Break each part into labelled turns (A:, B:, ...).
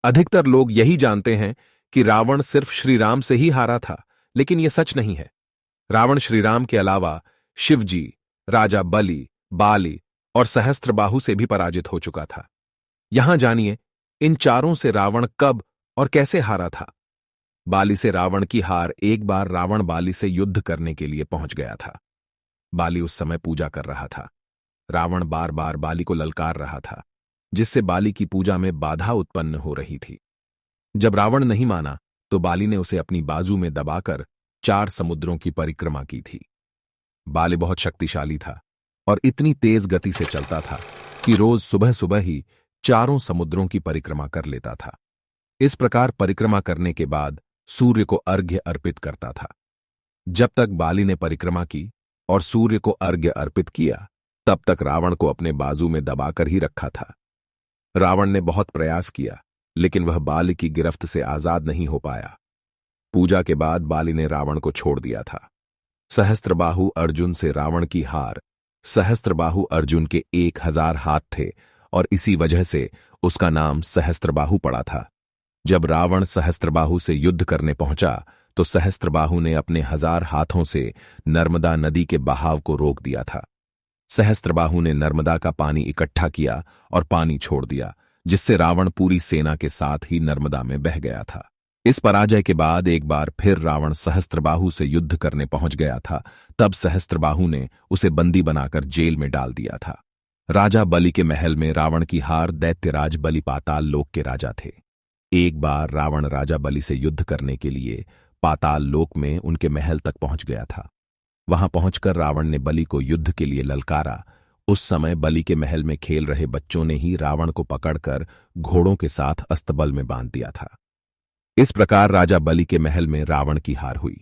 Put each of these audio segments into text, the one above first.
A: अधिकतर लोग यही जानते हैं कि रावण सिर्फ श्री राम से ही हारा था, लेकिन यह सच नहीं है। रावण श्री राम के अलावा शिवजी, राजा बलि, बाली और सहस्त्रबाहु से भी पराजित हो चुका था। यहां जानिए, इन चारों से रावण कब और कैसे हारा था। बाली से रावण की हार एक बार रावण बाली से युद्ध करने के लिए पहुंच गया था। बाली उस समय पूजा कर रहा था। रावण बार बार बाली को ललकार रहा था, जिससे बाली की पूजा में बाधा उत्पन्न हो रही थी। जब रावण नहीं माना तो बाली ने उसे अपनी बाजू में दबाकर 4 समुद्रों की परिक्रमा की थी। बाली बहुत शक्तिशाली था और इतनी तेज गति से चलता था कि रोज सुबह सुबह ही 4 समुद्रों की परिक्रमा कर लेता था। इस प्रकार परिक्रमा करने के बाद सूर्य को अर्घ्य अर्पित करता था। जब तक बाली ने परिक्रमा की और सूर्य को अर्घ्य अर्पित किया, तब तक रावण को अपने बाजू में दबाकर ही रखा था। रावण ने बहुत प्रयास किया, लेकिन वह बाली की गिरफ्त से आजाद नहीं हो पाया। पूजा के बाद बाली ने रावण को छोड़ दिया था। सहस्त्रबाहु अर्जुन से रावण की हार। सहस्त्रबाहु अर्जुन के 1000 हाथ थे और इसी वजह से उसका नाम सहस्त्रबाहु पड़ा था। जब रावण सहस्त्रबाहु से युद्ध करने पहुंचा तो सहस्त्रबाहु ने अपने 1000 हाथों से नर्मदा नदी के बहाव को रोक दिया था। सहस्त्रबाहु ने नर्मदा का पानी इकट्ठा किया और पानी छोड़ दिया, जिससे रावण पूरी सेना के साथ ही नर्मदा में बह गया था। इस पराजय के बाद एक बार फिर रावण सहस्त्रबाहु से युद्ध करने पहुंच गया था। तब सहस्त्रबाहु ने उसे बंदी बनाकर जेल में डाल दिया था। राजा बलि के महल में रावण की हार। दैत्यराज बलि पाताल लोक के राजा थे। एक बार रावण राजा बलि से युद्ध करने के लिए पाताल लोक में उनके महल तक पहुंच गया था। वहां पहुंचकर रावण ने बलि को युद्ध के लिए ललकारा। उस समय बलि के महल में खेल रहे बच्चों ने ही रावण को पकड़कर घोड़ों के साथ अस्तबल में बांध दिया था। इस प्रकार राजा बलि के महल में रावण की हार हुई।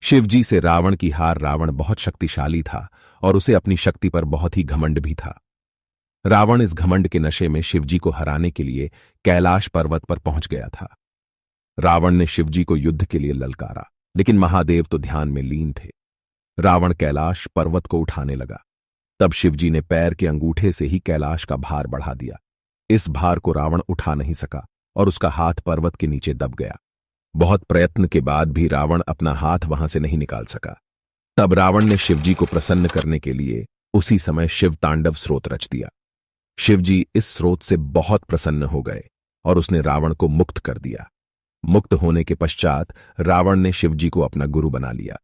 A: शिवजी से रावण की हार। रावण बहुत शक्तिशाली था और उसे अपनी शक्ति पर बहुत ही घमंड भी था। रावण इस घमंड के नशे में शिवजी को हराने के लिए कैलाश पर्वत पर पहुंच गया था। रावण ने शिवजी को युद्ध के लिए ललकारा, लेकिन महादेव तो ध्यान में लीन थे। रावण कैलाश पर्वत को उठाने लगा। तब शिवजी ने पैर के अंगूठे से ही कैलाश का भार बढ़ा दिया। इस भार को रावण उठा नहीं सका और उसका हाथ पर्वत के नीचे दब गया। बहुत प्रयत्न के बाद भी रावण अपना हाथ वहां से नहीं निकाल सका। तब रावण ने शिवजी को प्रसन्न करने के लिए उसी समय शिव तांडव स्रोत रच दिया। शिवजी इस स्रोत से बहुत प्रसन्न हो गए और उसने रावण को मुक्त कर दिया। मुक्त होने के पश्चात रावण ने शिवजी को अपना गुरु बना लिया।